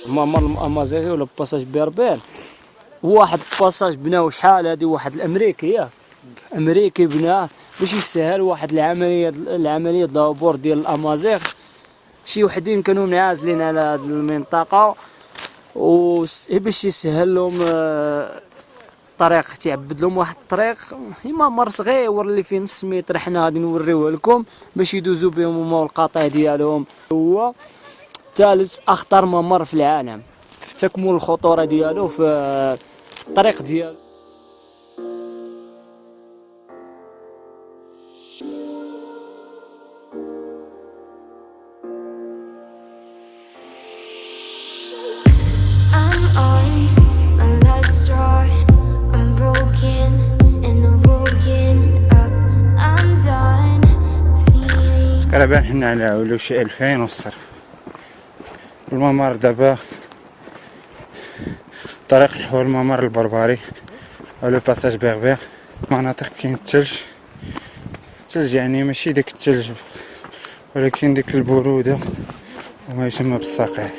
ممر الأمازيغي ولا باساج بربر. واحد باساج بناو شحال هادي، واحد الامريكي ياك امريكي بناه باش يسهل واحد العمليه العبور ديال الامازيغ. شي وحدين كانوا منعزلين على هاد المنطقه باش يسهل لهم الطريق، تعبد لهم واحد الطريق ممر صغير اللي فيه نص متر. حنا غادي نوريوه لكم باش يدوزوا بهم هما والقطع ديالهم. هو ثالث أخطر ممر في العالم، تكمل الخطورة ديالو في الطريق ديالو. تقريبا حنا على ولو شي 2000 والصرف. الممر دابا طريق نحو الممر البربري او لو باساج بيربير. مناطق كاين الثلج يعني ماشي داك الثلج ولكن ديك البرودة وما يسمى بالصقيع.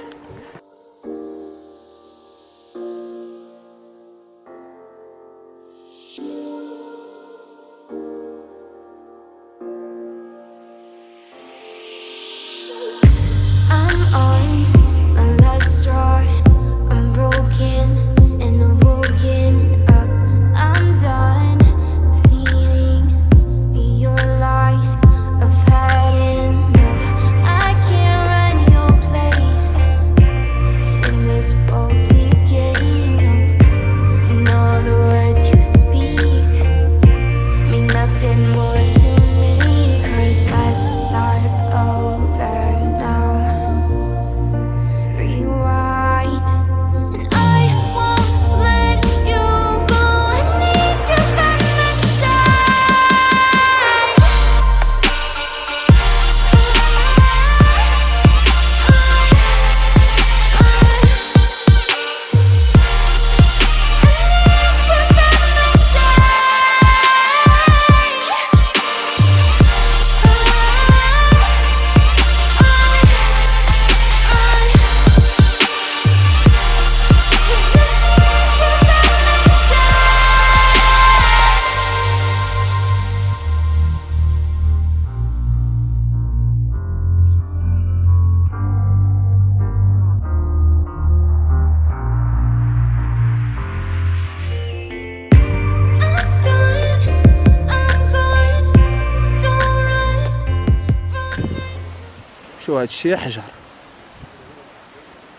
شو هادشي حجر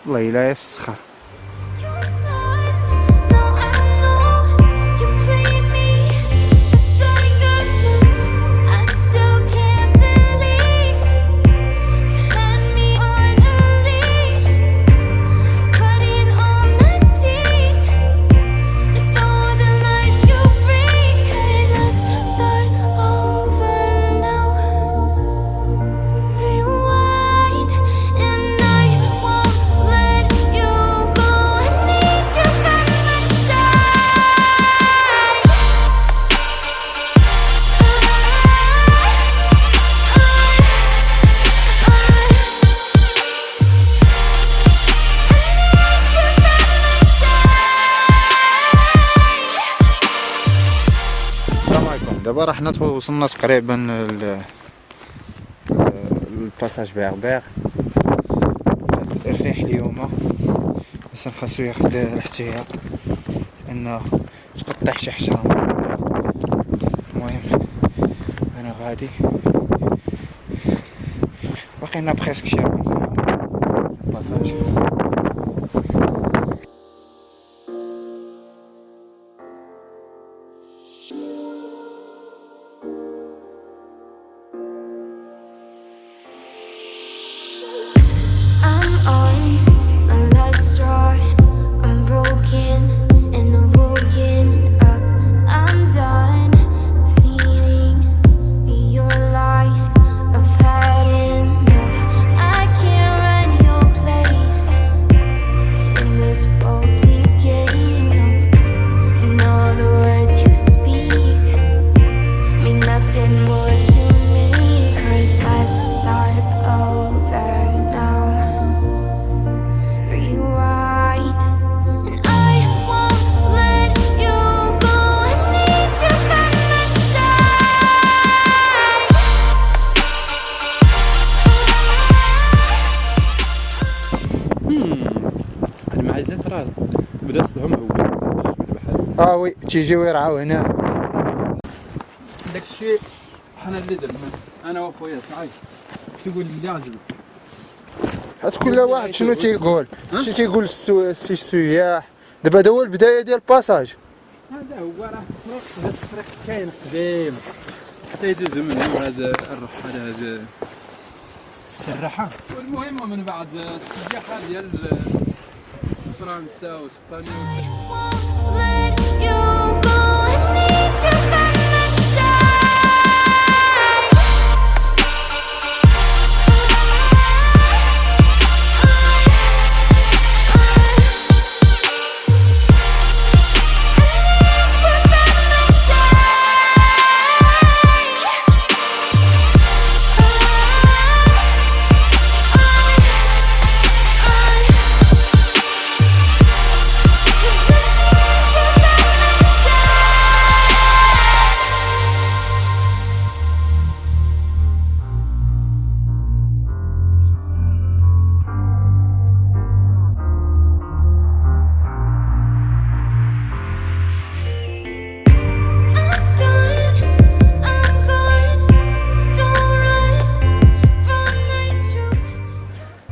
والله لا يسخر. دابا راه حنا وصلنا تقريبا الباساج بربر. الريح اليوم الانسان خاصو ياخد الاحتياط انه تقطع شي حشره. المهم انا غادي باقينا بخيسك شي باساج. صغار بلاصتهم هو وي تيجيو يرعاو هنا. داك الشيء حنا اللي درنا انا وخويا تعايش تقول لي عجبك حيت كل واحد شنو تيقول، شي تيقول السي السياح. دابا هذا هو البدايه ديال الباساج. هذا هو راه هذا الطريق كاين قديم حتى يدوز منه هذا الرحال هذا السراحه. والمهم من بعد السياحه ديال فرنسا واسبانيا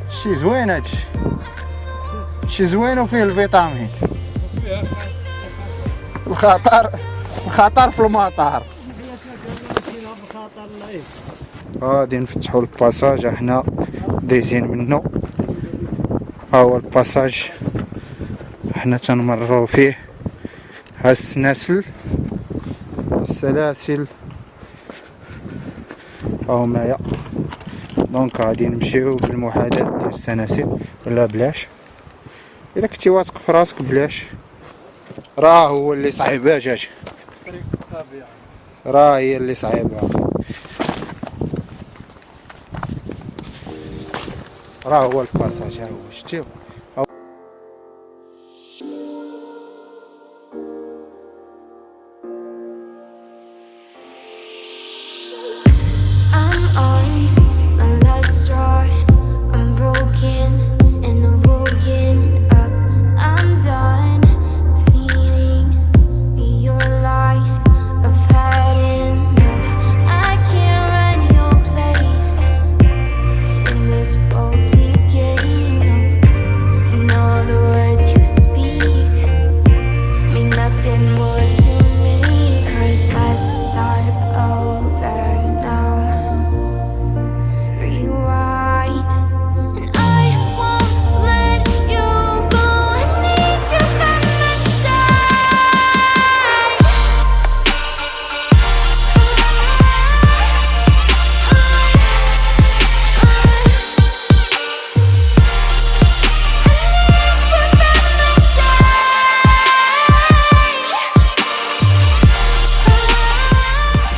شي زوين هادشي، شي زوين وفيه الفيتامين. الخطر في المطار. غادي نفتحوا الباساج احنا دايزين منه. ها هو الباساج احنا تنمروا فيه. ها السلاسل ها هما. دونك غادي نمشيو بالمحاذاة ديال السلاسل ولا بلاش. الا كنتي واثق في راسك بلاش. راه هو اللي صعيب اجاج، راه هي اللي صعيبه، راه هو الباساج. ها هو شتيو.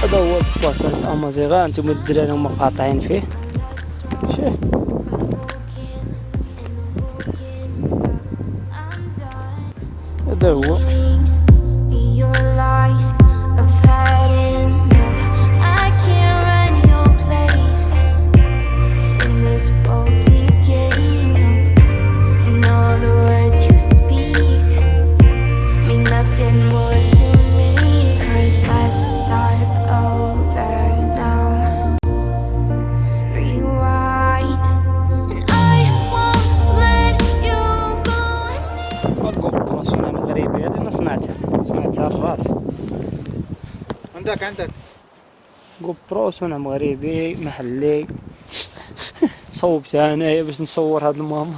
هذا هو الباساج الأمازيغي. انتم الدراري هما قاطعين فيه. شوف هذا هو. صنعتها الراس. عندك GoPro صنع مغربي محلي. صوبتها انايا باش نصور هاد الماما.